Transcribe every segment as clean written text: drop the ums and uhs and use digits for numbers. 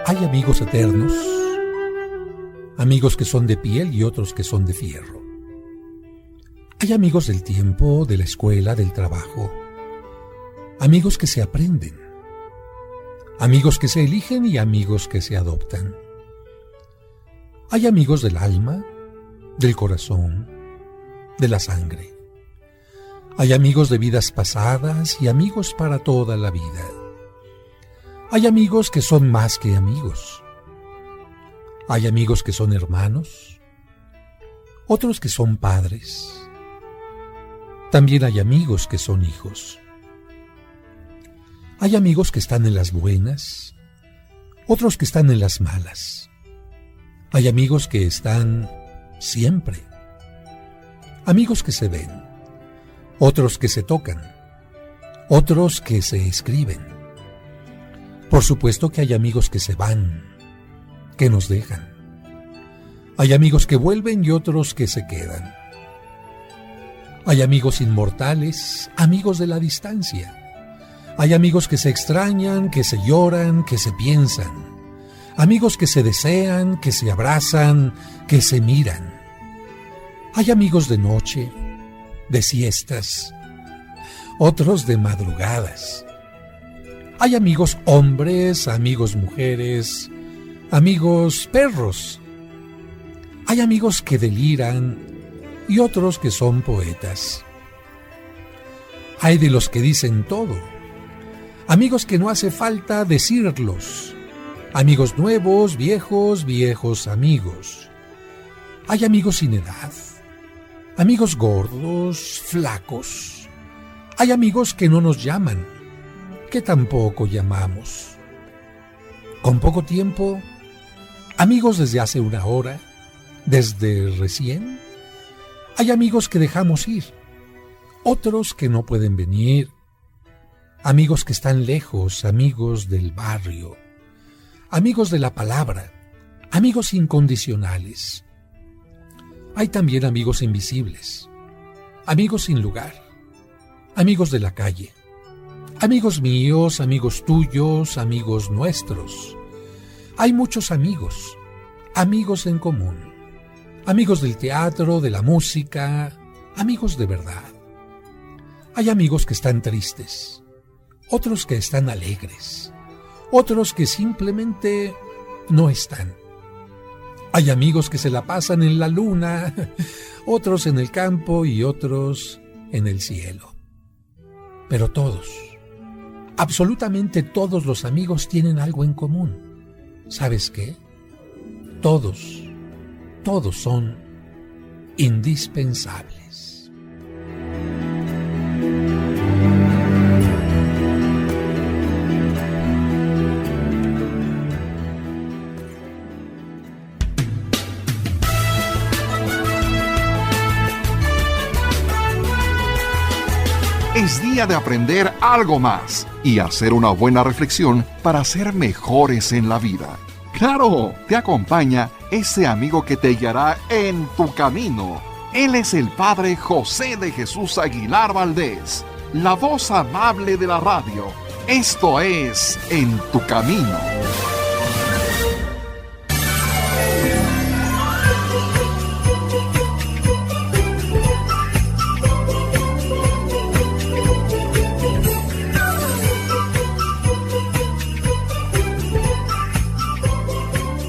Hay amigos eternos, amigos que son de piel y otros que son de fierro. Hay amigos del tiempo, de la escuela, del trabajo. Amigos que se aprenden. Amigos que se eligen y amigos que se adoptan. Hay amigos del alma, del corazón, de la sangre. Hay amigos de vidas pasadas y amigos para toda la vida. Hay amigos que son más que amigos. Hay amigos que son hermanos, otros que son padres. También hay amigos que son hijos. Hay amigos que están en las buenas, otros que están en las malas. Hay amigos que están siempre. Amigos que se ven, otros que se tocan, otros que se escriben. Por supuesto que hay amigos que se van, que nos dejan. Hay amigos que vuelven y otros que se quedan. Hay amigos inmortales, amigos de la distancia. Hay amigos que se extrañan, que se lloran, que se piensan. Amigos que se desean, que se abrazan, que se miran. Hay amigos de noche, de siestas, otros de madrugadas. Hay amigos hombres, amigos mujeres, amigos perros. Hay amigos que deliran y otros que son poetas. Hay de los que dicen todo. Amigos que no hace falta decirlos. Amigos nuevos, viejos amigos. Hay amigos sin edad. Amigos gordos, flacos. Hay amigos que no nos llaman, que tampoco llamamos. Con poco tiempo, amigos desde hace una hora, desde recién. Hay amigos que dejamos ir, otros que no pueden venir. Amigos que están lejos, amigos del barrio, amigos de la palabra, amigos incondicionales. Hay también amigos invisibles, amigos sin lugar, amigos de la calle, amigos míos, amigos tuyos, amigos nuestros. Hay muchos amigos, amigos en común, amigos del teatro, de la música, amigos de verdad. Hay amigos que están tristes, otros que están alegres, otros que simplemente no están. Hay amigos que se la pasan en la luna, otros en el campo y otros en el cielo. Pero todos, absolutamente todos los amigos tienen algo en común. ¿Sabes qué? Todos son indispensables. Es día de aprender algo más y hacer una buena reflexión para ser mejores en la vida. ¡Claro! Te acompaña ese amigo que te guiará en tu camino. Él es el Padre José de Jesús Aguilar Valdés, la voz amable de la radio. Esto es En tu Camino.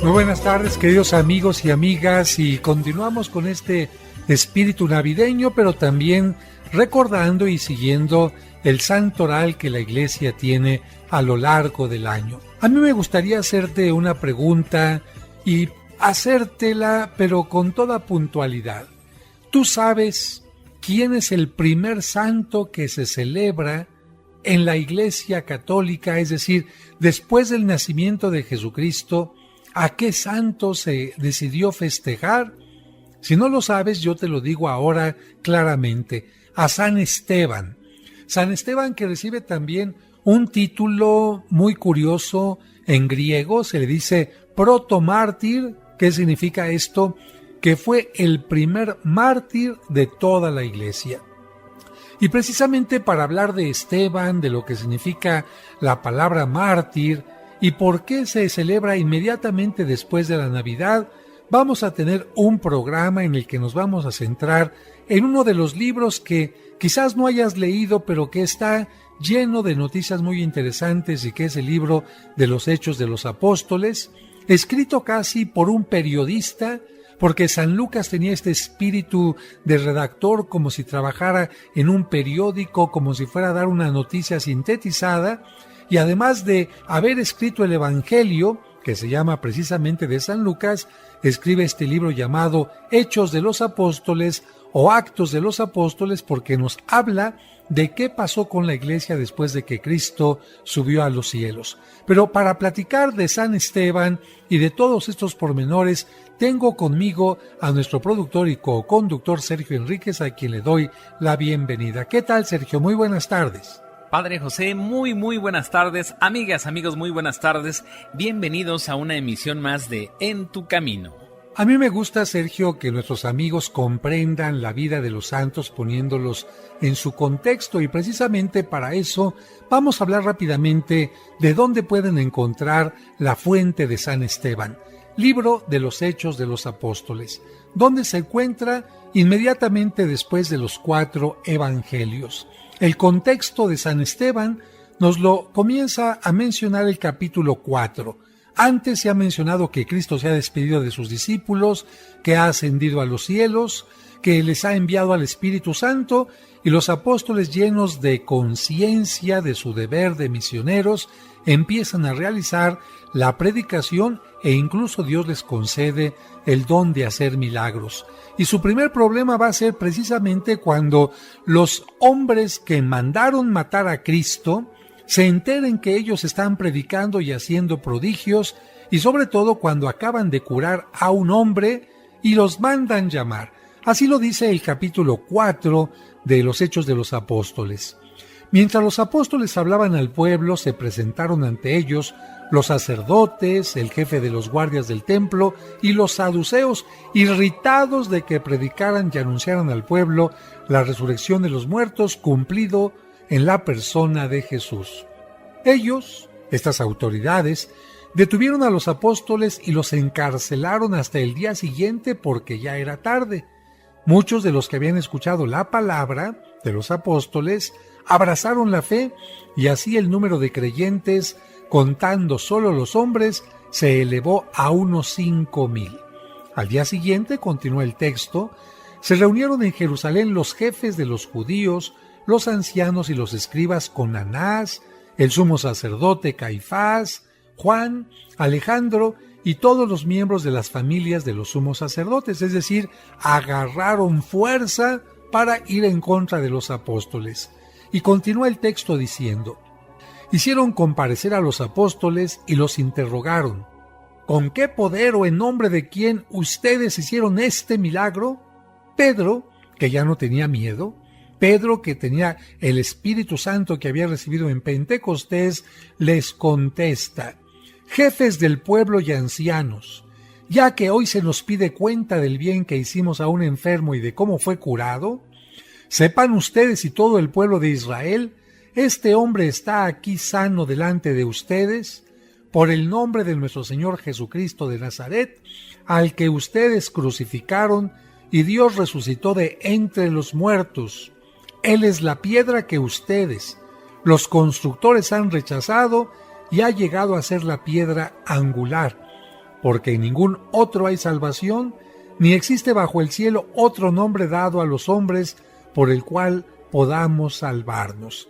Muy buenas tardes, queridos amigos y amigas, y continuamos con este espíritu navideño, pero también recordando y siguiendo el santoral que la Iglesia tiene a lo largo del año. A mí me gustaría hacerte una pregunta y hacértela, pero con toda puntualidad. ¿Tú sabes quién es el primer santo que se celebra en la Iglesia Católica? Es decir, después del nacimiento de Jesucristo, ¿a qué santo se decidió festejar? Si no lo sabes, yo te lo digo ahora claramente, a San Esteban. San Esteban, que recibe también un título muy curioso en griego, se le dice protomártir. ¿Qué significa esto? Que fue el primer mártir de toda la Iglesia. Y precisamente para hablar de Esteban, de lo que significa la palabra mártir, y por qué se celebra inmediatamente después de la Navidad, vamos a tener un programa en el que nos vamos a centrar en uno de los libros que quizás no hayas leído, pero que está lleno de noticias muy interesantes, y que es el libro de los Hechos de los Apóstoles, escrito casi por un periodista, porque San Lucas tenía este espíritu de redactor, como si trabajara en un periódico, como si fuera a dar una noticia sintetizada, y además de haber escrito el Evangelio, que se llama precisamente de San Lucas, escribe este libro llamado Hechos de los Apóstoles o Actos de los Apóstoles, porque nos habla de qué pasó con la iglesia después de que Cristo subió a los cielos. Pero para platicar de San Esteban y de todos estos pormenores, tengo conmigo a nuestro productor y co-conductor Sergio Enríquez, a quien le doy la bienvenida. ¿Qué tal, Sergio? Muy buenas tardes. Padre José, muy buenas tardes. Amigas, amigos, muy buenas tardes. Bienvenidos a una emisión más de En tu Camino. A mí me gusta, Sergio, que nuestros amigos comprendan la vida de los santos poniéndolos en su contexto, y precisamente para eso vamos a hablar rápidamente de dónde pueden encontrar la fuente de San Esteban, libro de los Hechos de los Apóstoles, donde se encuentra inmediatamente después de los 4 evangelios. El contexto de San Esteban nos lo comienza a mencionar el capítulo 4. Antes se ha mencionado que Cristo se ha despedido de sus discípulos, que ha ascendido a los cielos, que les ha enviado al Espíritu Santo, y los apóstoles, llenos de conciencia de su deber de misioneros, empiezan a realizar la predicación, e incluso Dios les concede el don de hacer milagros. Y su primer problema va a ser precisamente cuando los hombres que mandaron matar a Cristo se enteren que ellos están predicando y haciendo prodigios, y sobre todo cuando acaban de curar a un hombre y los mandan llamar. Así lo dice el capítulo 4 de los Hechos de los Apóstoles. Mientras los apóstoles hablaban al pueblo, se presentaron ante ellos los sacerdotes, el jefe de los guardias del templo y los saduceos, irritados de que predicaran y anunciaran al pueblo la resurrección de los muertos, cumplido en la persona de Jesús. Ellos, estas autoridades, detuvieron a los apóstoles y los encarcelaron hasta el día siguiente, porque ya era tarde. Muchos de los que habían escuchado la palabra de los apóstoles abrazaron la fe, y así el número de creyentes, contando solo los hombres, se elevó a unos 5,000. Al día siguiente, continúa el texto, se reunieron en Jerusalén los jefes de los judíos, los ancianos y los escribas con Anás, el sumo sacerdote Caifás, Juan, Alejandro y todos los miembros de las familias de los sumos sacerdotes, es decir, agarraron fuerza para ir en contra de los apóstoles. Y continúa el texto diciendo: hicieron comparecer a los apóstoles y los interrogaron: ¿con qué poder o en nombre de quién ustedes hicieron este milagro? Pedro, que ya no tenía miedo, Pedro, que tenía el Espíritu Santo que había recibido en Pentecostés, les contesta: jefes del pueblo y ancianos, ya que hoy se nos pide cuenta del bien que hicimos a un enfermo y de cómo fue curado, sepan ustedes y todo el pueblo de Israel, este hombre está aquí sano delante de ustedes, por el nombre de nuestro Señor Jesucristo de Nazaret, al que ustedes crucificaron y Dios resucitó de entre los muertos. Él es la piedra que ustedes, los constructores, han rechazado, y ha llegado a ser la piedra angular, porque en ningún otro hay salvación, ni existe bajo el cielo otro nombre dado a los hombres por el cual podamos salvarnos.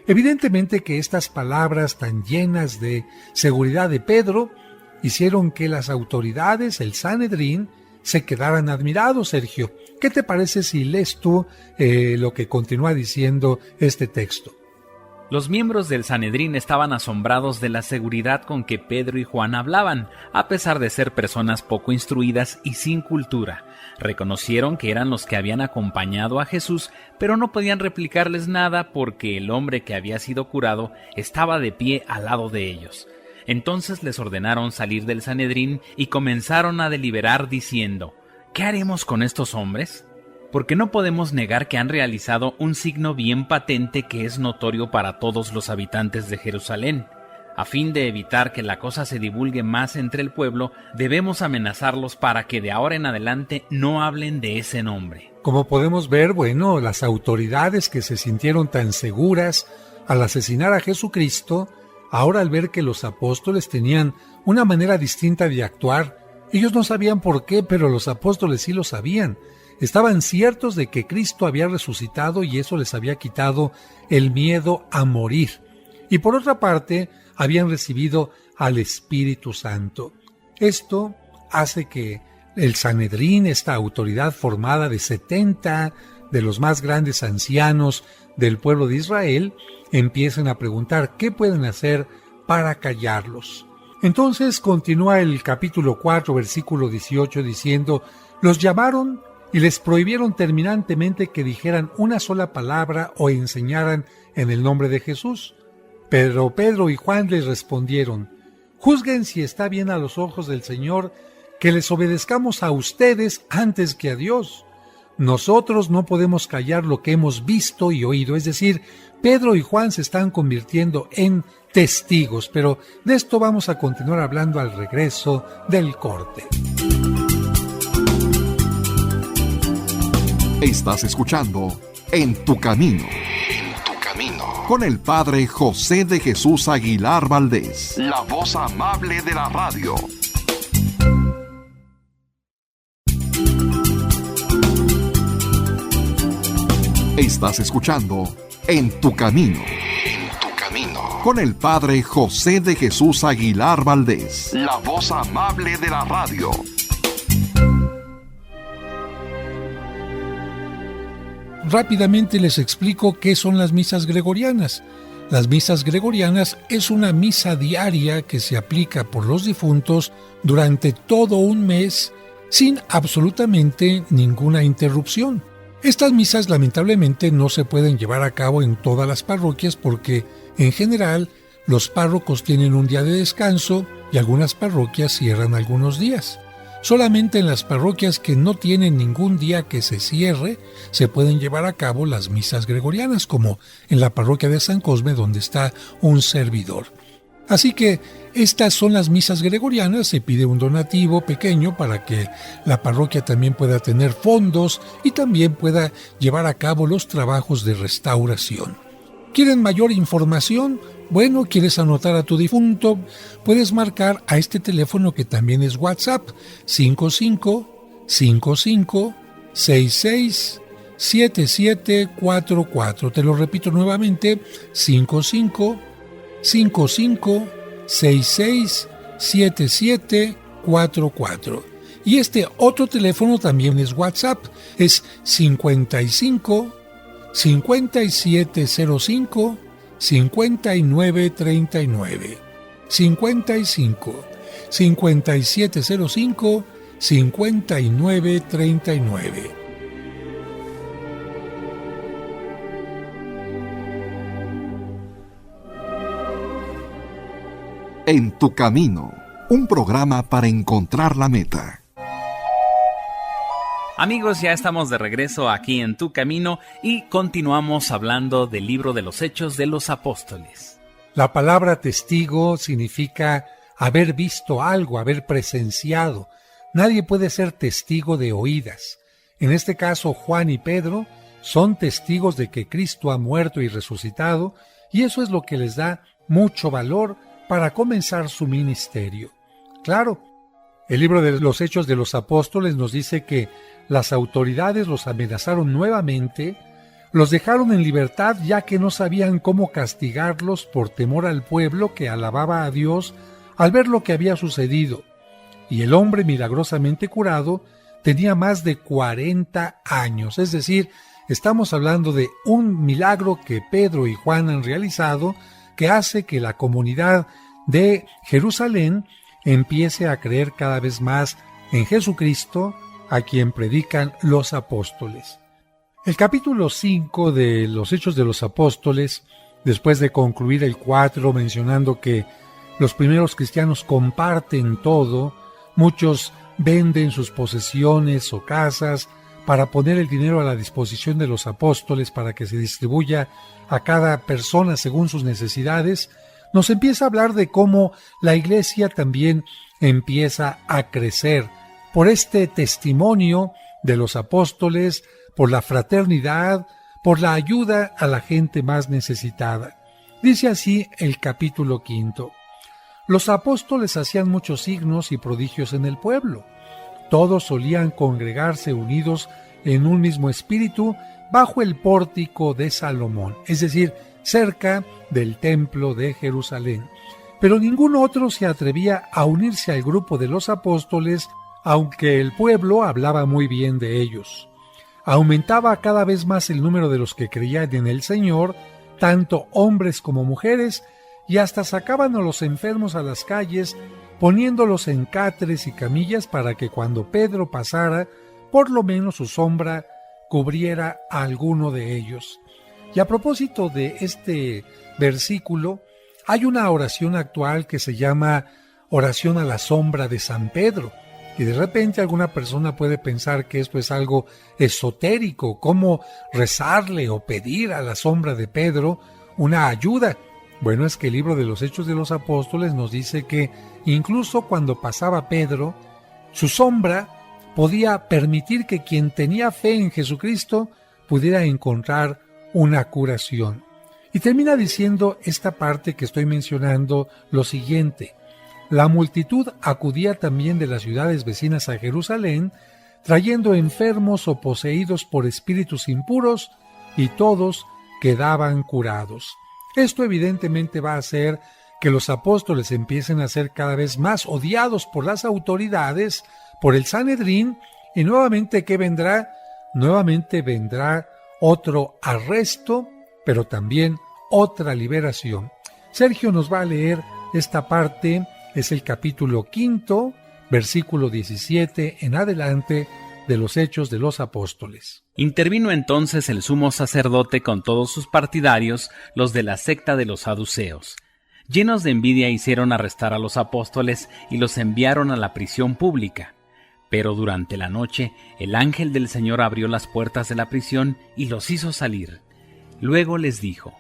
Evidentemente que estas palabras tan llenas de seguridad de Pedro hicieron que las autoridades, el Sanedrín, se quedaran admirados. Sergio, ¿qué te parece si lees tú lo que continúa diciendo este texto? Los miembros del Sanedrín estaban asombrados de la seguridad con que Pedro y Juan hablaban, a pesar de ser personas poco instruidas y sin cultura. Reconocieron que eran los que habían acompañado a Jesús, pero no podían replicarles nada porque el hombre que había sido curado estaba de pie al lado de ellos. Entonces les ordenaron salir del Sanedrín y comenzaron a deliberar diciendo: ¿qué haremos con estos hombres? Porque no podemos negar que han realizado un signo bien patente que es notorio para todos los habitantes de Jerusalén. A fin de evitar que la cosa se divulgue más entre el pueblo, debemos amenazarlos para que de ahora en adelante no hablen de ese nombre. Como podemos ver, las autoridades que se sintieron tan seguras al asesinar a Jesucristo, ahora al ver que los apóstoles tenían una manera distinta de actuar, ellos no sabían por qué, pero los apóstoles sí lo sabían. Estaban ciertos de que Cristo había resucitado y eso les había quitado el miedo a morir. Y por otra parte, habían recibido al Espíritu Santo. Esto hace que el Sanedrín, esta autoridad formada de 70 de los más grandes ancianos del pueblo de Israel, empiecen a preguntar qué pueden hacer para callarlos. Entonces continúa el capítulo 4, versículo 18, diciendo: los llamaron y les prohibieron terminantemente que dijeran una sola palabra o enseñaran en el nombre de Jesús. Pero Pedro y Juan les respondieron: juzguen si está bien a los ojos del Señor que les obedezcamos a ustedes antes que a Dios. Nosotros no podemos callar lo que hemos visto y oído. Es decir, Pedro y Juan se están convirtiendo en testigos, pero de esto vamos a continuar hablando al regreso del corte. Estás escuchando En tu Camino. Con el Padre José de Jesús Aguilar Valdés, la voz amable de la radio. Estás escuchando En tu Camino. Con el Padre José de Jesús Aguilar Valdés, la voz amable de la radio. Rápidamente les explico qué son las misas gregorianas. Las misas gregorianas es una misa diaria que se aplica por los difuntos durante todo un mes sin absolutamente ninguna interrupción. Estas misas lamentablemente no se pueden llevar a cabo en todas las parroquias porque en general los párrocos tienen un día de descanso y algunas parroquias cierran algunos días. Solamente en las parroquias que no tienen ningún día que se cierre se pueden llevar a cabo las misas gregorianas, como en la parroquia de San Cosme, donde está un servidor. Así que estas son las misas gregorianas. Se pide un donativo pequeño para que la parroquia también pueda tener fondos y también pueda llevar a cabo los trabajos de restauración. ¿Quieren mayor información? Bueno, ¿quieres anotar a tu difunto? Puedes marcar a este teléfono que también es WhatsApp, 55 55 66 7744. Te lo repito nuevamente, 55 55 66 7744. Y este otro teléfono también es WhatsApp, es 55 5705 5939. 55 5705 5939. En tu Camino, un programa para encontrar la meta. Amigos, ya estamos de regreso aquí en Tu Camino y continuamos hablando del libro de los Hechos de los Apóstoles. La palabra testigo significa haber visto algo, haber presenciado. Nadie puede ser testigo de oídas. En este caso, Juan y Pedro son testigos de que Cristo ha muerto y resucitado, y eso es lo que les da mucho valor para comenzar su ministerio. Claro, el libro de los Hechos de los Apóstoles nos dice que las autoridades los amenazaron nuevamente, los dejaron en libertad ya que no sabían cómo castigarlos por temor al pueblo que alababa a Dios al ver lo que había sucedido. Y el hombre milagrosamente curado tenía más de 40 años, es decir, estamos hablando de un milagro que Pedro y Juan han realizado que hace que la comunidad de Jerusalén empiece a creer cada vez más en Jesucristo, a quien predican los apóstoles. El capítulo 5 de los Hechos de los Apóstoles, después de concluir el 4 mencionando que los primeros cristianos comparten todo, muchos venden sus posesiones o casas para poner el dinero a la disposición de los apóstoles para que se distribuya a cada persona según sus necesidades, nos empieza a hablar de cómo la iglesia también empieza a crecer por este testimonio de los apóstoles, por la fraternidad, por la ayuda a la gente más necesitada. Dice así el capítulo 5. Los apóstoles hacían muchos signos y prodigios en el pueblo. Todos solían congregarse unidos en un mismo espíritu bajo el pórtico de Salomón, es decir, cerca del templo de Jerusalén. Pero ningún otro se atrevía a unirse al grupo de los apóstoles, aunque el pueblo hablaba muy bien de ellos. Aumentaba cada vez más el número de los que creían en el Señor, tanto hombres como mujeres, y hasta sacaban a los enfermos a las calles, poniéndolos en cátares y camillas para que cuando Pedro pasara, por lo menos su sombra cubriera a alguno de ellos. Y a propósito de este versículo, hay una oración actual que se llama oración a la sombra de San Pedro. Y de repente alguna persona puede pensar que esto es algo esotérico, como rezarle o pedir a la sombra de Pedro una ayuda. Bueno, es que el libro de los Hechos de los Apóstoles nos dice que incluso cuando pasaba Pedro, su sombra podía permitir que quien tenía fe en Jesucristo pudiera encontrar una curación. Y termina diciendo esta parte que estoy mencionando lo siguiente: la multitud acudía también de las ciudades vecinas a Jerusalén, trayendo enfermos o poseídos por espíritus impuros, y todos quedaban curados. Esto evidentemente va a hacer que los apóstoles empiecen a ser cada vez más odiados por las autoridades, por el Sanedrín, y nuevamente, ¿qué vendrá? Nuevamente vendrá otro arresto, pero también otra liberación. Sergio nos va a leer esta parte, es el capítulo 5, versículo 17 en adelante de los Hechos de los Apóstoles. Intervino entonces el sumo sacerdote con todos sus partidarios, los de la secta de los saduceos. Llenos de envidia hicieron arrestar a los apóstoles y los enviaron a la prisión pública. Pero durante la noche el ángel del Señor abrió las puertas de la prisión y los hizo salir. Luego les dijo: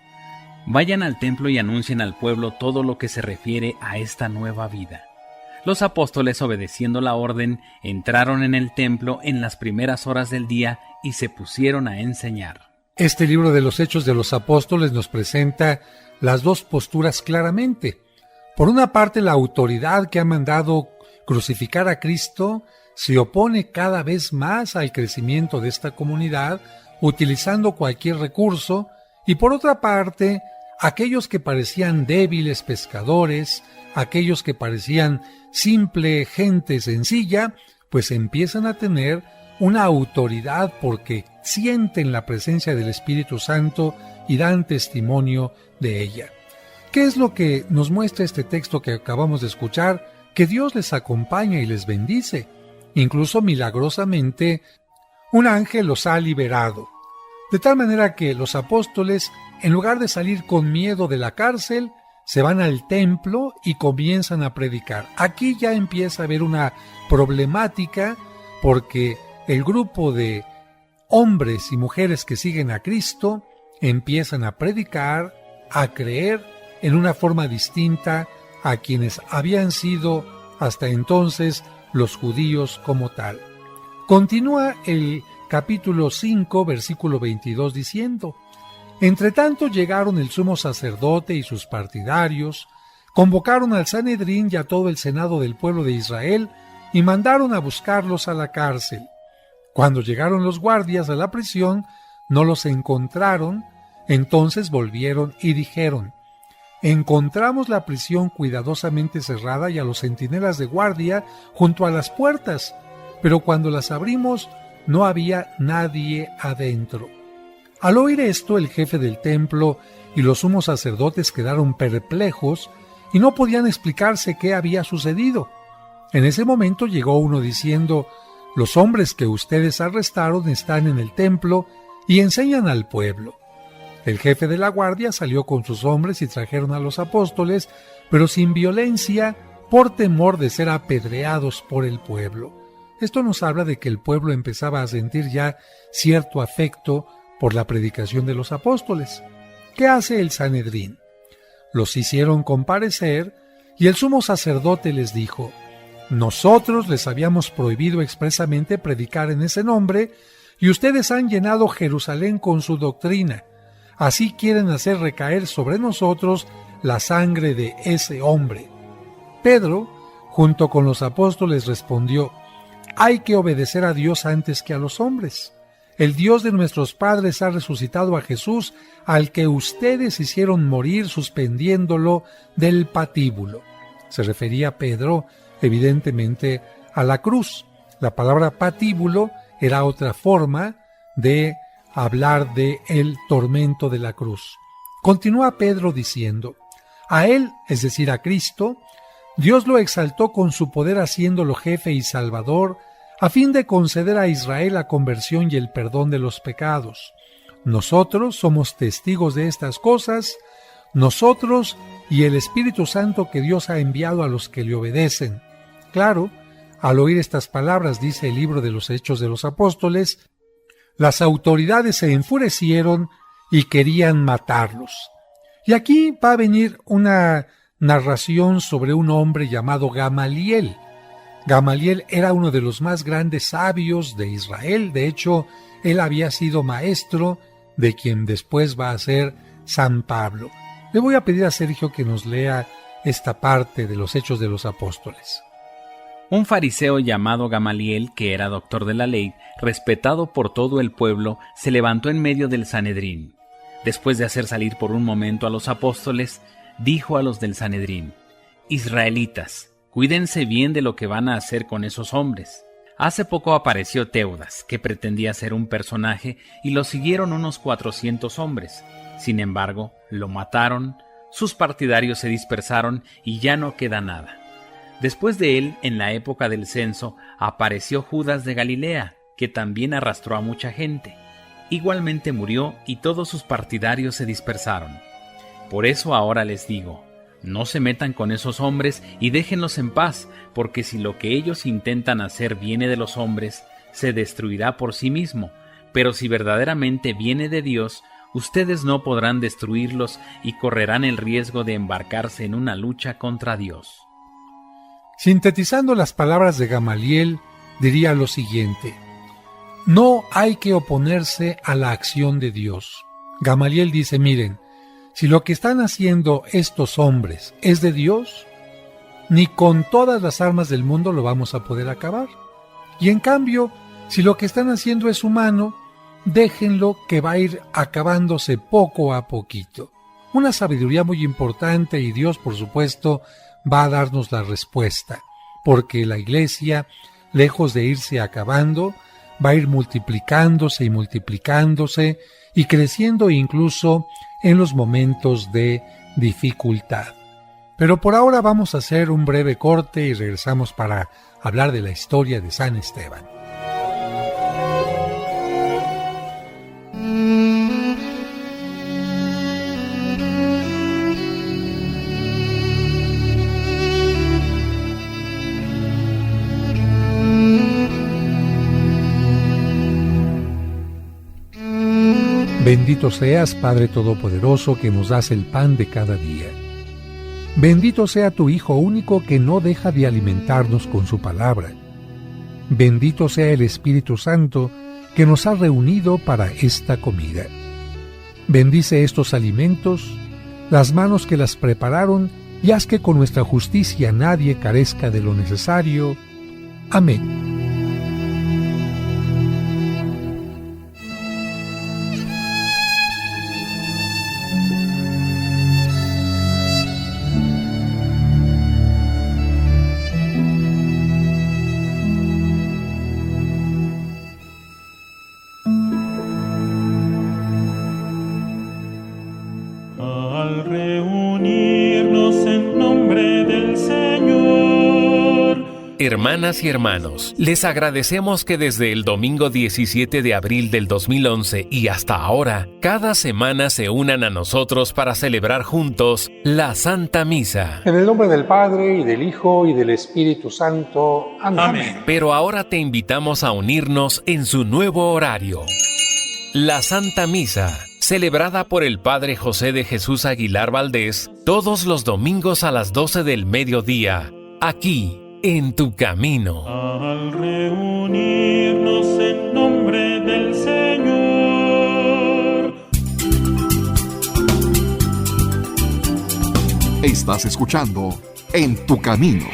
vayan al templo y anuncien al pueblo todo lo que se refiere a esta nueva vida. Los apóstoles, obedeciendo la orden, entraron en el templo en las primeras horas del día y se pusieron a enseñar. Este libro de los Hechos de los Apóstoles nos presenta las dos posturas claramente. Por una parte, la autoridad que ha mandado crucificar a Cristo se opone cada vez más al crecimiento de esta comunidad, utilizando cualquier recurso, y por otra parte, aquellos que parecían débiles pescadores, aquellos que parecían simple gente sencilla, pues empiezan a tener una autoridad porque sienten la presencia del Espíritu Santo y dan testimonio de ella. ¿Qué es lo que nos muestra este texto que acabamos de escuchar? Que Dios les acompaña y les bendice. Incluso milagrosamente, un ángel los ha liberado. De tal manera que los apóstoles, en lugar de salir con miedo de la cárcel, se van al templo y comienzan a predicar. Aquí ya empieza a haber una problemática porque el grupo de hombres y mujeres que siguen a Cristo empiezan a predicar, a creer en una forma distinta a quienes habían sido hasta entonces los judíos como tal. Continúa el capítulo 5, versículo 22 diciendo: Entretanto llegaron el sumo sacerdote y sus partidarios, convocaron al Sanedrín y a todo el senado del pueblo de Israel y mandaron a buscarlos a la cárcel. Cuando llegaron los guardias a la prisión, no los encontraron, entonces volvieron y dijeron: Encontramos la prisión cuidadosamente cerrada y a los centinelas de guardia junto a las puertas, pero cuando las abrimos no había nadie adentro. Al oír esto, el jefe del templo y los sumos sacerdotes quedaron perplejos y no podían explicarse qué había sucedido. En ese momento llegó uno diciendo: Los hombres que ustedes arrestaron están en el templo y enseñan al pueblo. El jefe de la guardia salió con sus hombres y trajeron a los apóstoles, pero sin violencia, por temor de ser apedreados por el pueblo. Esto nos habla de que el pueblo empezaba a sentir ya cierto afecto por la predicación de los apóstoles. ¿Qué hace el Sanedrín? los hicieron comparecer, y el sumo sacerdote les dijo: nosotros les habíamos prohibido expresamente predicar en ese nombre, y ustedes han llenado Jerusalén con su doctrina. Así quieren hacer recaer sobre nosotros la sangre de ese hombre. Pedro, junto con los apóstoles, respondió: hay que obedecer a Dios antes que a los hombres. El Dios de nuestros padres ha resucitado a Jesús, al que ustedes hicieron morir suspendiéndolo del patíbulo. Se refería Pedro, evidentemente, a la cruz. La palabra patíbulo era otra forma de hablar de el tormento de la cruz. Continúa Pedro diciendo: a él, es decir, a Cristo, Dios lo exaltó con su poder haciéndolo jefe y salvador, a fin de conceder a Israel la conversión y el perdón de los pecados. Nosotros somos testigos de estas cosas, nosotros y el Espíritu Santo que Dios ha enviado a los que le obedecen. Claro, al oír estas palabras, dice el libro de los Hechos de los Apóstoles, las autoridades se enfurecieron y querían matarlos. Y aquí va a venir una narración sobre un hombre llamado Gamaliel. Gamaliel era uno de los más grandes sabios de Israel. De hecho, él había sido maestro de quien después va a ser San Pablo. Le voy a pedir a Sergio que nos lea esta parte de los Hechos de los Apóstoles. Un fariseo llamado Gamaliel, que era doctor de la ley, respetado por todo el pueblo, se levantó en medio del Sanedrín. Después de hacer salir por un momento a los apóstoles, dijo a los del Sanedrín: Israelitas, cuídense bien de lo que van a hacer con esos hombres. Hace poco apareció Teudas, que pretendía ser un personaje, y lo siguieron unos 400 hombres. Sin embargo, lo mataron, sus partidarios se dispersaron y ya no queda nada. Después de él, en la época del censo, apareció Judas de Galilea, que también arrastró a mucha gente. Igualmente murió y todos sus partidarios se dispersaron. Por eso ahora les digo, no se metan con esos hombres y déjenlos en paz, porque si lo que ellos intentan hacer viene de los hombres, se destruirá por sí mismo, pero si verdaderamente viene de Dios, ustedes no podrán destruirlos y correrán el riesgo de embarcarse en una lucha contra Dios. Sintetizando las palabras de Gamaliel, diría lo siguiente: no hay que oponerse a la acción de Dios. Gamaliel dice: miren, si lo que están haciendo estos hombres es de Dios, ni con todas las armas del mundo lo vamos a poder acabar. Y en cambio, si lo que están haciendo es humano, déjenlo, que va a ir acabándose poco a poquito. Una sabiduría muy importante, y Dios, por supuesto, va a darnos la respuesta, porque la iglesia, lejos de irse acabando, va a ir multiplicándose y multiplicándose y creciendo incluso en los momentos de dificultad. Pero por ahora vamos a hacer un breve corte y regresamos para hablar de la historia de San Esteban. Bendito seas, Padre Todopoderoso, que nos das el pan de cada día. Bendito sea tu Hijo único, que no deja de alimentarnos con su palabra. Bendito sea el Espíritu Santo, que nos ha reunido para esta comida. Bendice estos alimentos, las manos que las prepararon, y haz que con nuestra justicia nadie carezca de lo necesario. Amén. Al reunirnos en nombre del Señor. Hermanas y hermanos, les agradecemos que desde el domingo 17 de abril del 2011 y hasta ahora, cada semana se unan a nosotros para celebrar juntos la Santa Misa. En el nombre del Padre, y del Hijo, y del Espíritu Santo. Amén. Pero ahora te invitamos a unirnos en su nuevo horario. La Santa Misa celebrada por el Padre José de Jesús Aguilar Valdés todos los domingos a las 12 del mediodía, aquí en Tu Camino. Al reunirnos en nombre del Señor. Estás escuchando En Tu Camino.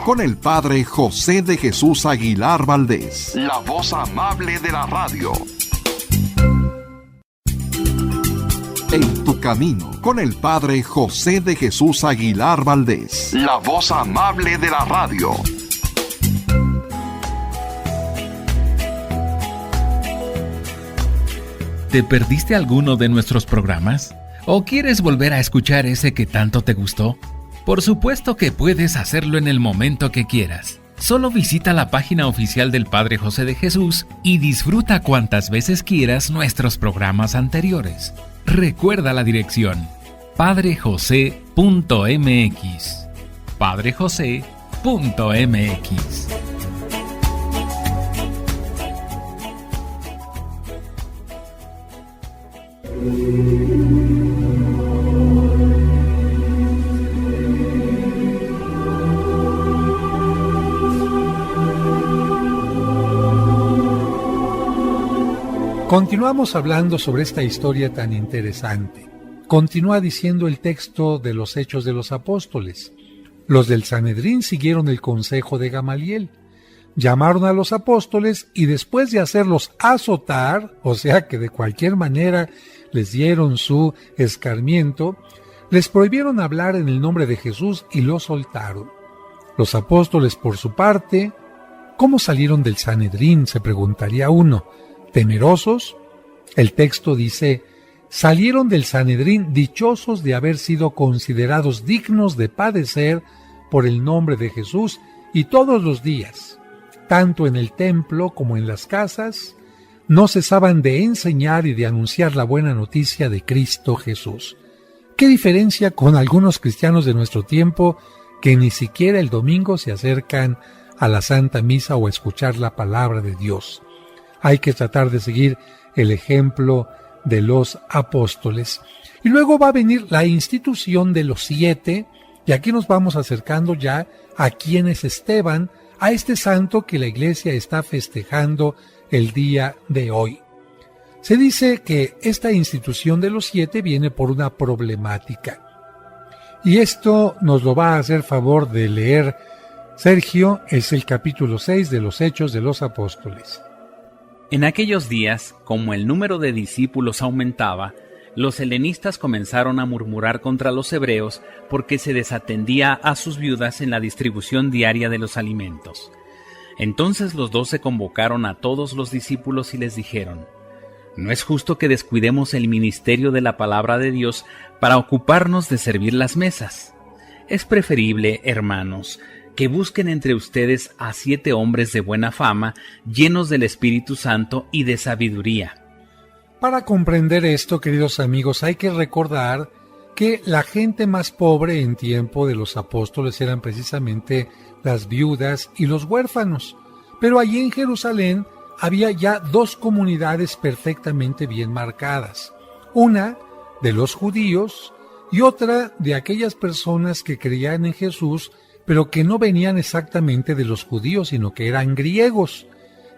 Con el Padre José de Jesús Aguilar Valdés, la voz amable de la radio. En Tu Camino, con el Padre José de Jesús Aguilar Valdés, la voz amable de la radio. ¿Te perdiste alguno de nuestros programas? ¿O quieres volver a escuchar ese que tanto te gustó? Por supuesto que puedes hacerlo en el momento que quieras. Solo visita la página oficial del Padre José de Jesús y disfruta cuantas veces quieras nuestros programas anteriores. Recuerda la dirección: padrejose.mx. padrejose.mx. Continuamos hablando sobre esta historia tan interesante. Continúa diciendo el texto de los Hechos de los Apóstoles. Los del Sanedrín siguieron el consejo de Gamaliel. Llamaron a los apóstoles y después de hacerlos azotar, o sea que de cualquier manera les dieron su escarmiento, les prohibieron hablar en el nombre de Jesús y los soltaron. Los apóstoles, por su parte, ¿cómo salieron del Sanedrín?, se preguntaría uno. ¿Temerosos? El texto dice: salieron del Sanedrín dichosos de haber sido considerados dignos de padecer por el nombre de Jesús, y todos los días, tanto en el templo como en las casas, no cesaban de enseñar y de anunciar la buena noticia de Cristo Jesús. ¿Qué diferencia con algunos cristianos de nuestro tiempo que ni siquiera el domingo se acercan a la Santa Misa o a escuchar la palabra de Dios? Hay que tratar de seguir el ejemplo de los apóstoles. Y luego va a venir la institución de los 7, y aquí nos vamos acercando ya a quién es Esteban, a este santo que la Iglesia está festejando el día de hoy. Se dice que esta institución de los 7 viene por una problemática. Y esto nos lo va a hacer favor de leer Sergio, es el capítulo 6 de los Hechos de los Apóstoles. En aquellos días, como el número de discípulos aumentaba, los helenistas comenzaron a murmurar contra los hebreos porque se desatendía a sus viudas en la distribución diaria de los alimentos. Entonces los 12 convocaron a todos los discípulos y les dijeron: «No es justo que descuidemos el ministerio de la palabra de Dios para ocuparnos de servir las mesas. Es preferible, hermanos, que busquen entre ustedes a 7 hombres de buena fama, llenos del Espíritu Santo y de sabiduría». Para comprender esto, queridos amigos, hay que recordar que la gente más pobre en tiempo de los apóstoles eran precisamente las viudas y los huérfanos. Pero allí en Jerusalén había ya 2 comunidades perfectamente bien marcadas. Una de los judíos y otra de aquellas personas que creían en Jesús, pero que no venían exactamente de los judíos, sino que eran griegos.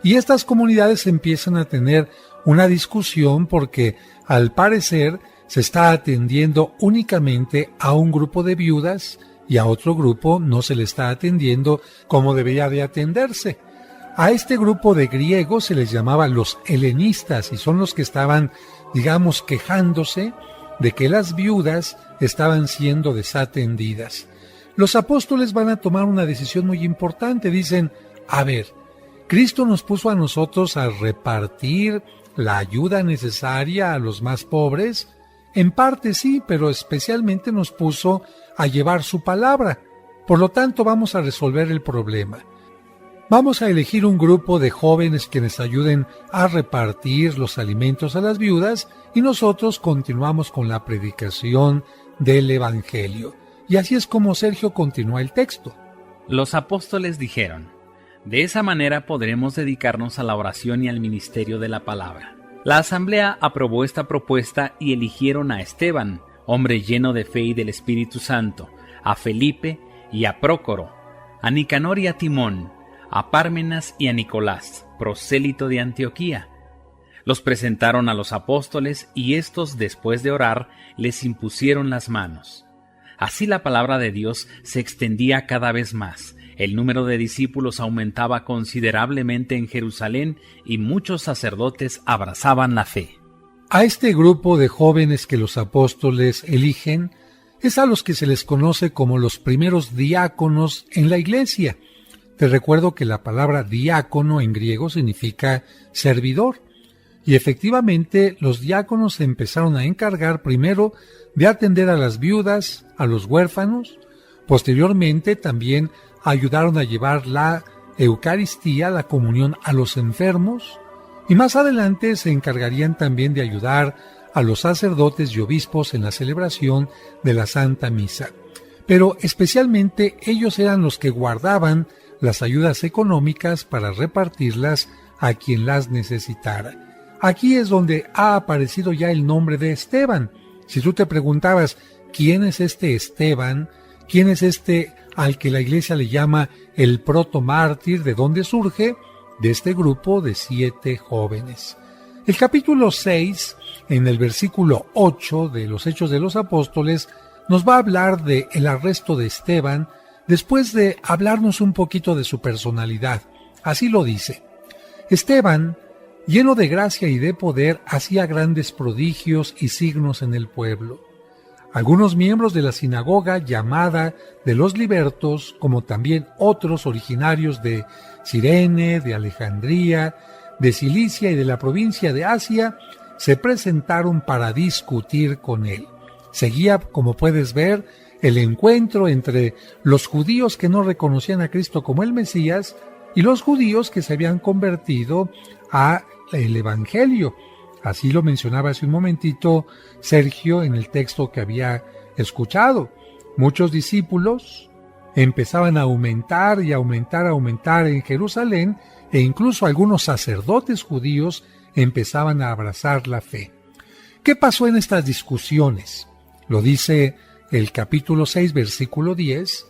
Y estas comunidades empiezan a tener una discusión porque, al parecer, se está atendiendo únicamente a un grupo de viudas y a otro grupo no se le está atendiendo como debería de atenderse. A este grupo de griegos se les llamaba los helenistas y son los que estaban, digamos, quejándose de que las viudas estaban siendo desatendidas. Los apóstoles van a tomar una decisión muy importante. Dicen: a ver, Cristo nos puso a nosotros a repartir la ayuda necesaria a los más pobres. En parte sí, pero especialmente nos puso a llevar su palabra. Por lo tanto, vamos a resolver el problema. Vamos a elegir un grupo de jóvenes que nos ayuden a repartir los alimentos a las viudas y nosotros continuamos con la predicación del Evangelio. Y así es como Sergio continúa el texto. Los apóstoles dijeron: «De esa manera podremos dedicarnos a la oración y al ministerio de la palabra». La asamblea aprobó esta propuesta y eligieron a Esteban, hombre lleno de fe y del Espíritu Santo, a Felipe y a Prócoro, a Nicanor y a Timón, a Pármenas y a Nicolás, prosélito de Antioquía. Los presentaron a los apóstoles y éstos, después de orar, les impusieron las manos. Así la palabra de Dios se extendía cada vez más. El número de discípulos aumentaba considerablemente en Jerusalén y muchos sacerdotes abrazaban la fe. A este grupo de jóvenes que los apóstoles eligen es a los que se les conoce como los primeros diáconos en la iglesia. Te recuerdo que la palabra diácono en griego significa servidor. Y efectivamente los diáconos se empezaron a encargar primero de atender a las viudas, a los huérfanos. Posteriormente también ayudaron a llevar la Eucaristía, la comunión, a los enfermos, y más adelante se encargarían también de ayudar a los sacerdotes y obispos en la celebración de la Santa Misa. Pero especialmente ellos eran los que guardaban las ayudas económicas para repartirlas a quien las necesitara. Aquí es donde ha aparecido ya el nombre de Esteban. Si tú te preguntabas, ¿quién es este Esteban? ¿Quién es este al que la iglesia le llama el protomártir? ¿De dónde surge? De este grupo de 7 jóvenes. El capítulo 6, en el versículo 8 de los Hechos de los Apóstoles, nos va a hablar del arresto de Esteban, después de hablarnos un poquito de su personalidad. Así lo dice: Esteban, lleno de gracia y de poder, hacía grandes prodigios y signos en el pueblo. Algunos miembros de la sinagoga llamada de los libertos, como también otros originarios de Cirene, de Alejandría, de Cilicia y de la provincia de Asia, se presentaron para discutir con él. Seguía, como puedes ver, el encuentro entre los judíos que no reconocían a Cristo como el Mesías y los judíos que se habían convertido al Evangelio. Así lo mencionaba hace un momentito Sergio en el texto que había escuchado. Muchos discípulos empezaban a aumentar en Jerusalén, e incluso algunos sacerdotes judíos empezaban a abrazar la fe. ¿Qué pasó en estas discusiones? Lo dice el capítulo 6, versículo 10.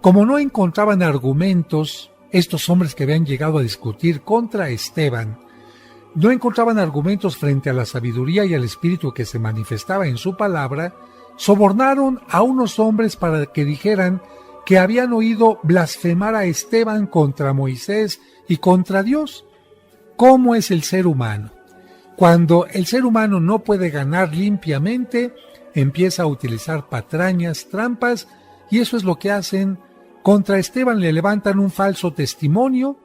Como no encontraban argumentos, estos hombres que habían llegado a discutir contra Esteban, no encontraban argumentos frente a la sabiduría y al espíritu que se manifestaba en su palabra, sobornaron a unos hombres para que dijeran que habían oído blasfemar a Esteban contra Moisés y contra Dios. ¿Cómo es el ser humano? Cuando el ser humano no puede ganar limpiamente, empieza a utilizar patrañas, trampas, y eso es lo que hacen contra Esteban. Le levantan un falso testimonio,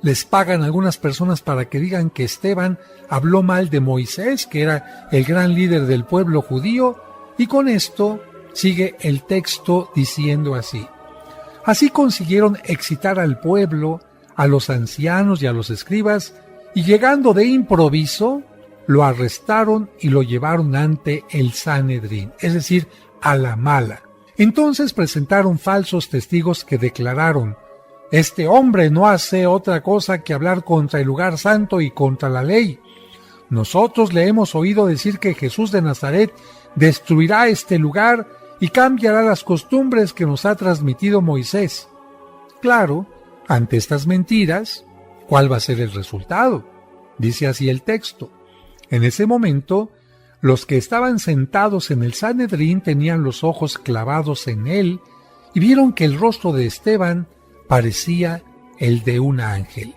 les pagan a algunas personas para que digan que Esteban habló mal de Moisés, que era el gran líder del pueblo judío, y con esto sigue el texto diciendo así: así consiguieron excitar al pueblo, a los ancianos y a los escribas, y llegando de improviso, lo arrestaron y lo llevaron ante el Sanedrín, es decir, a la mala. Entonces presentaron falsos testigos que declararon: este hombre no hace otra cosa que hablar contra el lugar santo y contra la ley. Nosotros le hemos oído decir que Jesús de Nazaret destruirá este lugar y cambiará las costumbres que nos ha transmitido Moisés. Claro, ante estas mentiras, ¿cuál va a ser el resultado? Dice así el texto: en ese momento, los que estaban sentados en el Sanedrín tenían los ojos clavados en él y vieron que el rostro de Esteban parecía el de un ángel.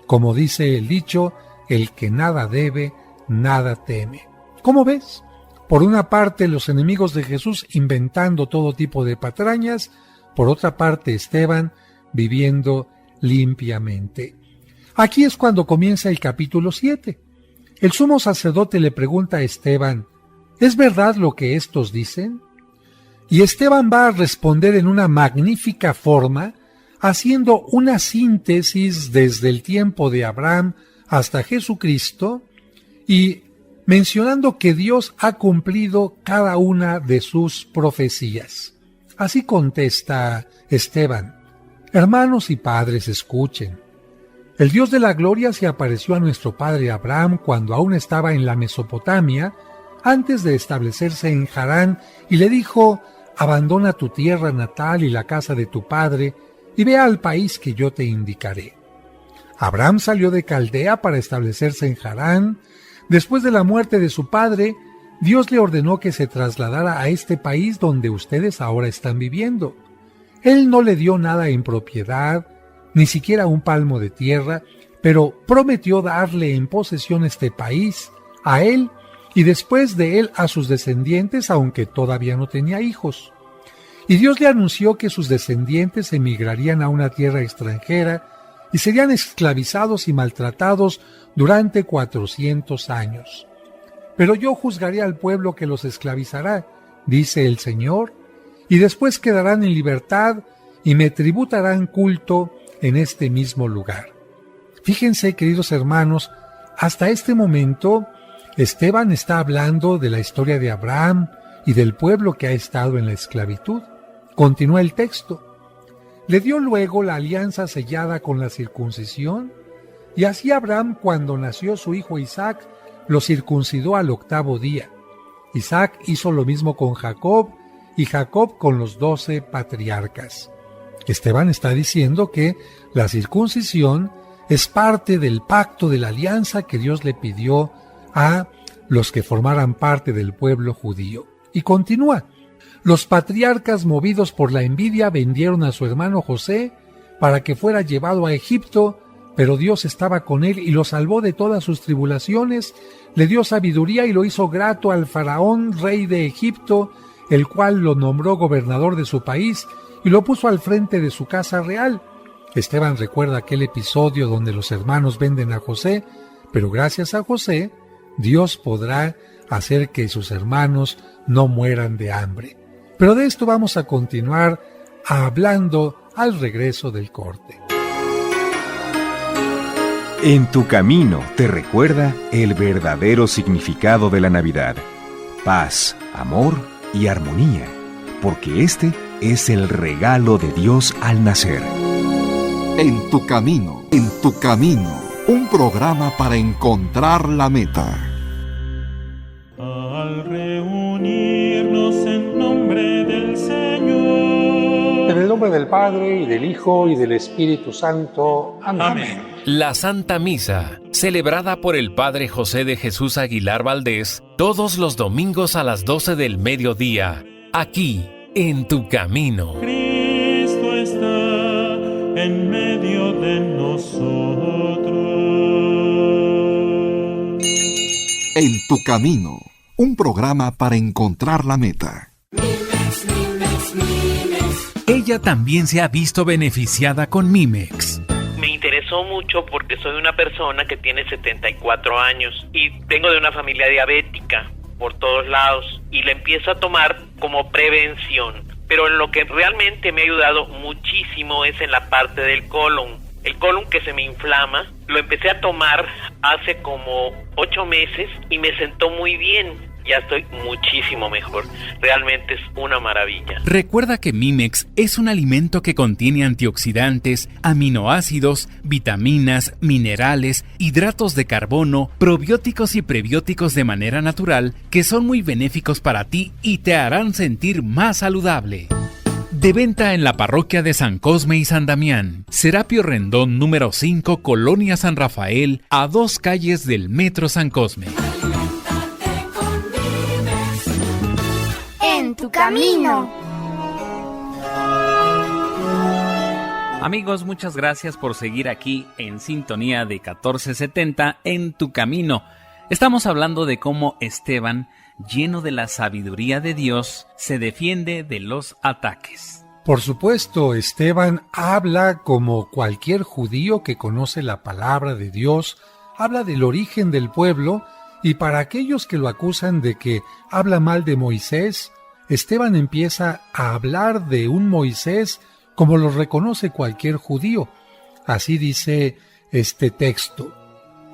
Como dice el dicho, el que nada debe, nada teme. ¿Cómo ves? Por una parte, los enemigos de Jesús inventando todo tipo de patrañas, por otra parte, Esteban viviendo limpiamente. Aquí es cuando comienza el capítulo 7. El sumo sacerdote le pregunta a Esteban: ¿es verdad lo que estos dicen? Y Esteban va a responder en una magnífica forma, haciendo una síntesis desde el tiempo de Abraham hasta Jesucristo y mencionando que Dios ha cumplido cada una de sus profecías. Así contesta Esteban: hermanos y padres, escuchen. El Dios de la gloria se apareció a nuestro padre Abraham cuando aún estaba en la Mesopotamia, antes de establecerse en Harán, y le dijo: abandona tu tierra natal y la casa de tu padre, y ve al país que yo te indicaré. Abraham salió de Caldea para establecerse en Harán. Después de la muerte de su padre, Dios le ordenó que se trasladara a este país donde ustedes ahora están viviendo. Él no le dio nada en propiedad, ni siquiera un palmo de tierra, pero prometió darle en posesión este país a él y después de él a sus descendientes, aunque todavía no tenía hijos. Y Dios le anunció que sus descendientes emigrarían a una tierra extranjera y serían esclavizados y maltratados durante 400 años. Pero yo juzgaré al pueblo que los esclavizará, dice el Señor, y después quedarán en libertad y me tributarán culto en este mismo lugar. Fíjense, queridos hermanos, hasta este momento Esteban está hablando de la historia de Abraham y del pueblo que ha estado en la esclavitud. Continúa el texto. Le dio luego la alianza sellada con la circuncisión, y así Abraham, cuando nació su hijo Isaac, lo circuncidó al 8º día. Isaac hizo lo mismo con Jacob, y Jacob con los 12 patriarcas. Esteban está diciendo que la circuncisión es parte del pacto de la alianza que Dios le pidió a los que formaran parte del pueblo judío. Y continúa: los patriarcas, movidos por la envidia, vendieron a su hermano José para que fuera llevado a Egipto, pero Dios estaba con él y lo salvó de todas sus tribulaciones, le dio sabiduría y lo hizo grato al faraón, rey de Egipto, el cual lo nombró gobernador de su país y lo puso al frente de su casa real. Esteban recuerda aquel episodio donde los hermanos venden a José, pero gracias a José, Dios podrá hacer que sus hermanos no mueran de hambre. Pero de esto vamos a continuar hablando al regreso del corte. En tu camino te recuerda el verdadero significado de la Navidad: paz, amor y armonía, porque este es el regalo de Dios al nacer. En tu camino, un programa para encontrar la meta. Al reunirnos en nombre del Señor. En el nombre del Padre, y del Hijo, y del Espíritu Santo. Amén. Amén. La Santa Misa, celebrada por el Padre José de Jesús Aguilar Valdés, todos los domingos a las 12 del mediodía, aquí, en tu camino. Cristo está en medio de nosotros. En tu camino, un programa para encontrar la meta. Ella también se ha visto beneficiada con Mimex. Me interesó mucho porque soy una persona que tiene 74 años y vengo de una familia diabética por todos lados y la empiezo a tomar como prevención. Pero en lo que realmente me ha ayudado muchísimo es en la parte del colon. El colon que se me inflama, lo empecé a tomar hace como 8 meses y me sentó muy bien. Ya estoy muchísimo mejor. Realmente es una maravilla. Recuerda que Mimex es un alimento que contiene antioxidantes, aminoácidos, vitaminas, minerales, hidratos de carbono, probióticos y prebióticos de manera natural que son muy benéficos para ti y te harán sentir más saludable. De venta en la parroquia de San Cosme y San Damián, Serapio Rendón número 5, Colonia San Rafael, a 2 calles del Metro San Cosme. En tu camino. Amigos, muchas gracias por seguir aquí en sintonía de 1470 en tu camino. Estamos hablando de cómo Esteban, lleno de la sabiduría de Dios, se defiende de los ataques. Por supuesto, Esteban habla como cualquier judío que conoce la palabra de Dios, habla del origen del pueblo, y para aquellos que lo acusan de que habla mal de Moisés, Esteban empieza a hablar de un Moisés como lo reconoce cualquier judío. Así dice este texto.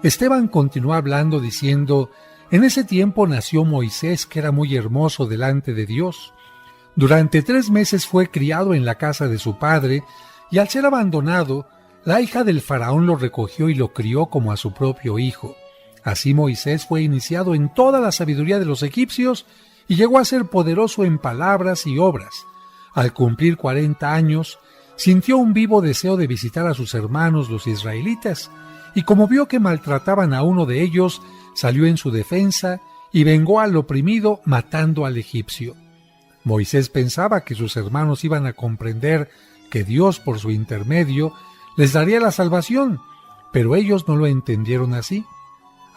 Esteban continúa hablando diciendo: en ese tiempo nació Moisés, que era muy hermoso delante de Dios. Durante 3 meses fue criado en la casa de su padre, y al ser abandonado, La hija del faraón lo recogió y lo crió como a su propio hijo. Así Moisés fue iniciado en toda la sabiduría de los egipcios y llegó a ser poderoso en palabras y obras. Al cumplir 40 años, sintió un vivo deseo de visitar a sus hermanos los israelitas, y como vio que maltrataban a uno de ellos, salió en su defensa y vengó al oprimido matando al egipcio. Moisés pensaba que sus hermanos iban a comprender que Dios, por su intermedio, les daría la salvación, pero ellos no lo entendieron así.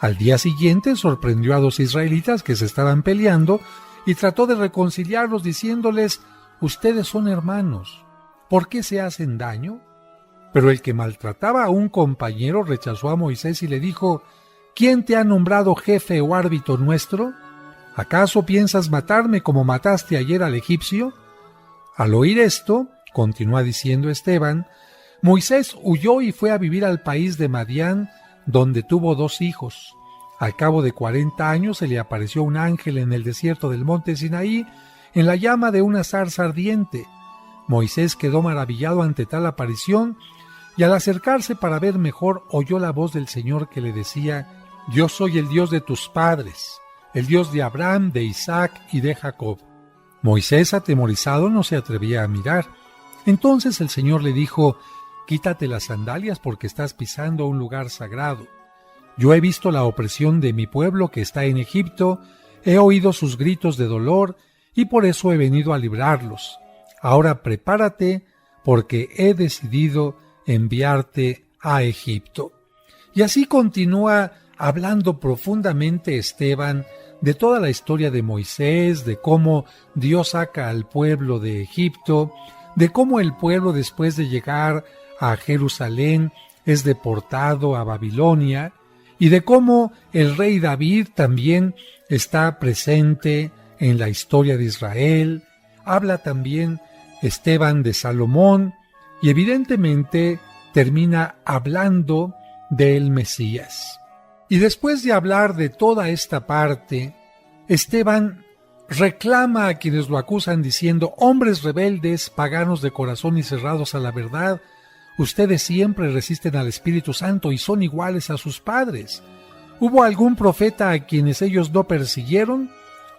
Al día siguiente sorprendió a 2 israelitas que se estaban peleando y trató de reconciliarlos diciéndoles: «Ustedes son hermanos, ¿por qué se hacen daño?». Pero el que maltrataba a un compañero rechazó a Moisés y le dijo: «¿Quién te ha nombrado jefe o árbitro nuestro? ¿Acaso piensas matarme como mataste ayer al egipcio?». Al oír esto, continúa diciendo Esteban, Moisés huyó y fue a vivir al país de Madián, donde tuvo 2 hijos. Al cabo de 40 años se le apareció un ángel en el desierto del monte Sinaí, en la llama de una zarza ardiente. Moisés quedó maravillado ante tal aparición, y al acercarse para ver mejor, oyó la voz del Señor que le decía: «Yo soy el Dios de tus padres, el Dios de Abraham, de Isaac y de Jacob». Moisés, atemorizado, no se atrevía a mirar. Entonces el Señor le dijo: «Quítate las sandalias porque estás pisando un lugar sagrado. Yo he visto la opresión de mi pueblo que está en Egipto, he oído sus gritos de dolor y por eso he venido a librarlos. Ahora prepárate porque he decidido enviarte a Egipto». Y así continúa hablando profundamente Esteban de toda la historia de Moisés, de cómo Dios saca al pueblo de Egipto, de cómo el pueblo, después de llegar a Jerusalén, es deportado a Babilonia, y de cómo el rey David también está presente en la historia de Israel. Habla también Esteban de Salomón, y evidentemente termina hablando del Mesías. Y después de hablar de toda esta parte, Esteban reclama a quienes lo acusan diciendo: «Hombres rebeldes, paganos de corazón y cerrados a la verdad, ustedes siempre resisten al Espíritu Santo y son iguales a sus padres. ¿Hubo algún profeta a quienes ellos no persiguieron?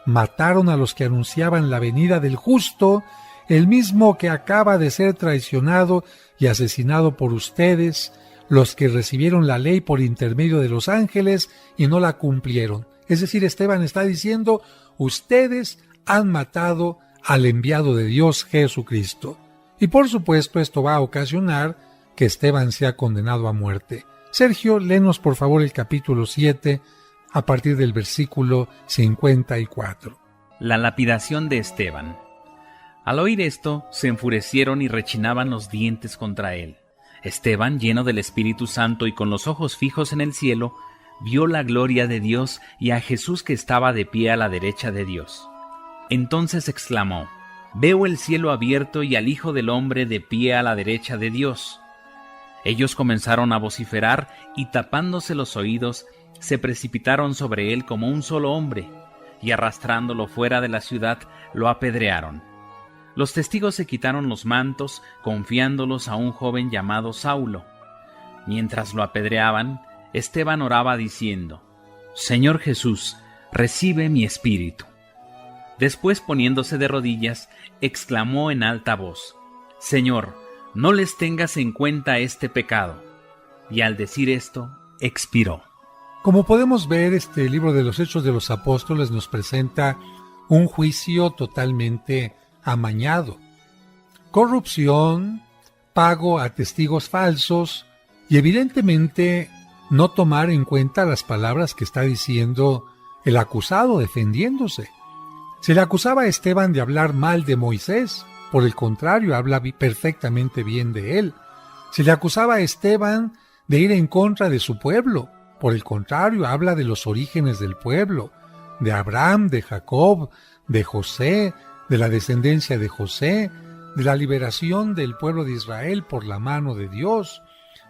Mataron a los que anunciaban la venida del justo, el mismo que acaba de ser traicionado y asesinado por ustedes, los que recibieron la ley por intermedio de los ángeles y no la cumplieron». Es decir, Esteban está diciendo: ustedes han matado al enviado de Dios, Jesucristo. Y por supuesto esto va a ocasionar que Esteban sea condenado a muerte. Sergio, léenos por favor el capítulo 7 a partir del versículo 54. La lapidación de Esteban. Al oír esto, se enfurecieron y rechinaban los dientes contra él. Esteban, lleno del Espíritu Santo y con los ojos fijos en el cielo, vio la gloria de Dios y a Jesús que estaba de pie a la derecha de Dios. Entonces exclamó: «Veo el cielo abierto y al Hijo del Hombre de pie a la derecha de Dios». Ellos comenzaron a vociferar y tapándose los oídos, se precipitaron sobre él como un solo hombre, y arrastrándolo fuera de la ciudad, lo apedrearon. Los testigos se quitaron los mantos, confiándolos a un joven llamado Saulo. Mientras lo apedreaban, Esteban oraba diciendo: «Señor Jesús, recibe mi espíritu». Después, poniéndose de rodillas, exclamó en alta voz: «Señor, no les tengas en cuenta este pecado». Y al decir esto, expiró. Como podemos ver, este libro de los Hechos de los Apóstoles nos presenta un juicio totalmente amañado. Corrupción, pago a testigos falsos y evidentemente no tomar en cuenta las palabras que está diciendo el acusado defendiéndose. Se le acusaba a Esteban de hablar mal de Moisés, por el contrario, habla perfectamente bien de él. Se le acusaba a Esteban de ir en contra de su pueblo, por el contrario, habla de los orígenes del pueblo, de Abraham, de Jacob, de José, de la descendencia de José, de la liberación del pueblo de Israel por la mano de Dios,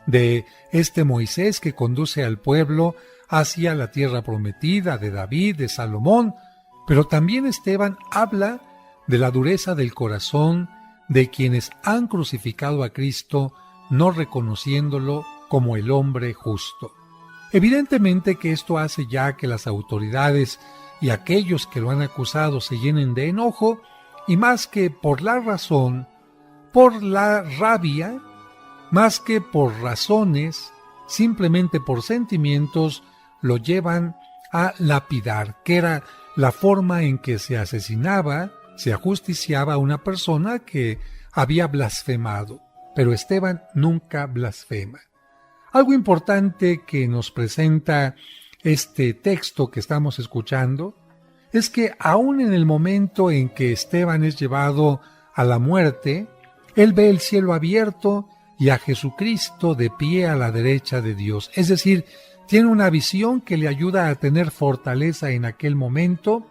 de este Moisés que conduce al pueblo hacia la tierra prometida, de David, de Salomón. Pero también Esteban habla de la dureza del corazón de quienes han crucificado a Cristo no reconociéndolo como el hombre justo. Evidentemente que esto hace ya que las autoridades y aquellos que lo han acusado se llenen de enojo, y más que por la razón, por la rabia, más que por razones, simplemente por sentimientos, lo llevan a lapidar, que era la forma en que se asesinaba, se ajusticiaba a una persona que había blasfemado. Pero Esteban nunca blasfema. Algo importante que nos presenta este texto que estamos escuchando es que aún en el momento en que Esteban es llevado a la muerte, él ve el cielo abierto y a Jesucristo de pie a la derecha de Dios. Es decir, tiene una visión que le ayuda a tener fortaleza en aquel momento,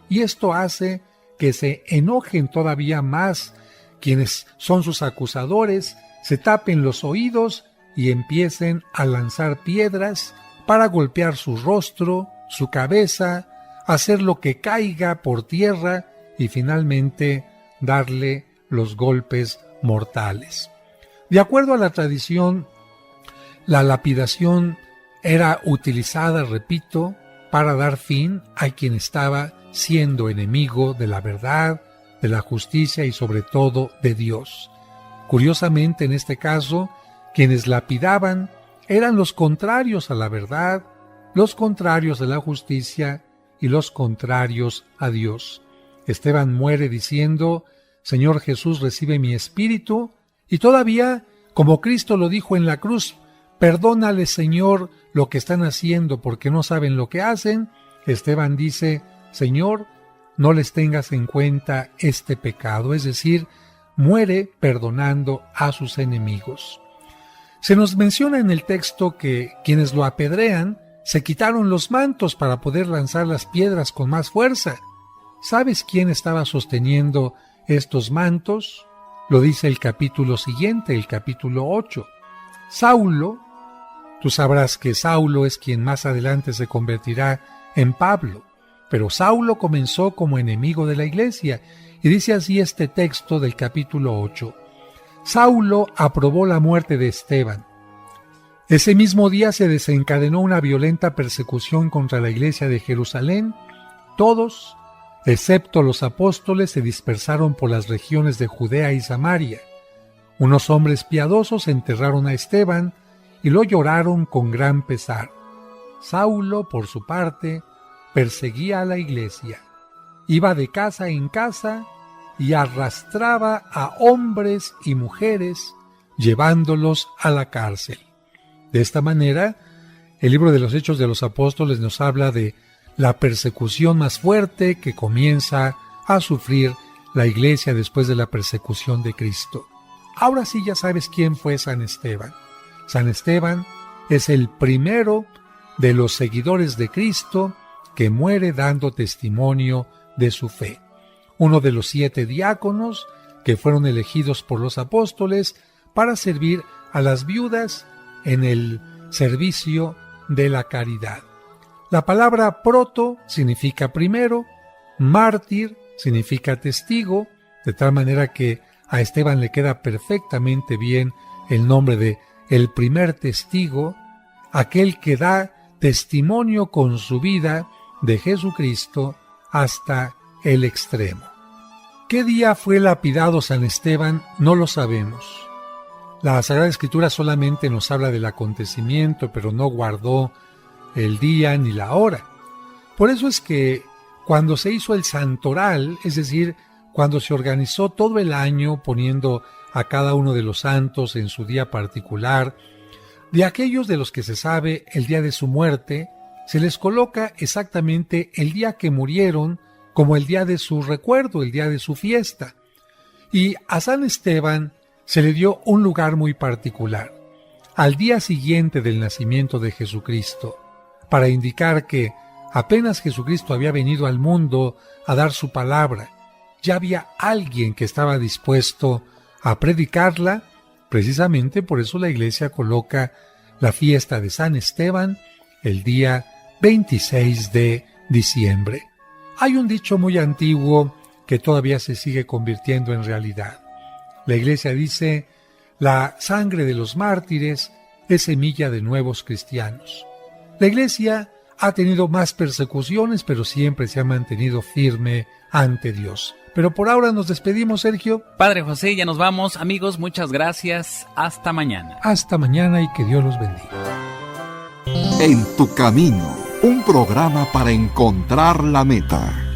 y esto hace que se enojen todavía más quienes son sus acusadores, se tapen los oídos y empiecen a lanzar piedras para golpear su rostro, su cabeza, hacer lo que caiga por tierra y finalmente darle los golpes mortales. De acuerdo a la tradición, la lapidación era utilizada, repito, para dar fin a quien estaba siendo enemigo de la verdad, de la justicia y sobre todo de Dios. Curiosamente, en este caso, quienes lapidaban eran los contrarios a la verdad, los contrarios a la justicia y los contrarios a Dios. Esteban muere diciendo: Señor Jesús, recibe mi espíritu, y todavía, como Cristo lo dijo en la cruz, perdónale, Señor, lo que están haciendo porque no saben lo que hacen. Esteban dice: Señor, no les tengas en cuenta este pecado, es decir, muere perdonando a sus enemigos. Se nos menciona en el texto que quienes lo apedrean se quitaron los mantos para poder lanzar las piedras con más fuerza. ¿Sabes quién estaba sosteniendo estos mantos? Lo dice el capítulo siguiente, el capítulo 8. Saulo. Tú sabrás que Saulo es quien más adelante se convertirá en Pablo. Pero Saulo comenzó como enemigo de la iglesia, y dice así este texto del capítulo 8. Saulo aprobó la muerte de Esteban. Ese mismo día se desencadenó una violenta persecución contra la iglesia de Jerusalén. Todos, excepto los apóstoles, se dispersaron por las regiones de Judea y Samaria. Unos hombres piadosos enterraron a Esteban y lo lloraron con gran pesar. Saulo, por su parte, perseguía a la iglesia. Iba de casa en casa y arrastraba a hombres y mujeres, llevándolos a la cárcel. De esta manera, el libro de los Hechos de los Apóstoles nos habla de la persecución más fuerte que comienza a sufrir la iglesia después de la persecución de Cristo. Ahora sí ya sabes quién fue San Esteban. San Esteban es el primero de los seguidores de Cristo que muere dando testimonio de su fe. Uno de los 7 diáconos que fueron elegidos por los apóstoles para servir a las viudas en el servicio de la caridad. La palabra proto significa primero, mártir significa testigo, de tal manera que a Esteban le queda perfectamente bien el nombre de el primer testigo, aquel que da testimonio con su vida de Jesucristo hasta el extremo. ¿Qué día fue lapidado San Esteban? No lo sabemos. La Sagrada Escritura solamente nos habla del acontecimiento, pero no guardó el día ni la hora. Por eso es que cuando se hizo el santoral, es decir, cuando se organizó todo el año poniendo a cada uno de los santos en su día particular, de aquellos de los que se sabe el día de su muerte, se les coloca exactamente el día que murieron como el día de su recuerdo, el día de su fiesta. Y a San Esteban se le dio un lugar muy particular, al día siguiente del nacimiento de Jesucristo, para indicar que apenas Jesucristo había venido al mundo a dar su palabra, ya había alguien que estaba dispuesto a predicarla. Precisamente por eso la Iglesia coloca la fiesta de San Esteban el día 26 de diciembre. Hay un dicho muy antiguo que todavía se sigue convirtiendo en realidad. La Iglesia dice: La sangre de los mártires es semilla de nuevos cristianos. La Iglesia ha tenido más persecuciones, pero siempre se ha mantenido firme ante Dios. Pero por ahora nos despedimos, Sergio. Padre José, ya nos vamos. Amigos, muchas gracias. Hasta mañana. Hasta mañana y que Dios los bendiga. En tu camino, un programa para encontrar la meta.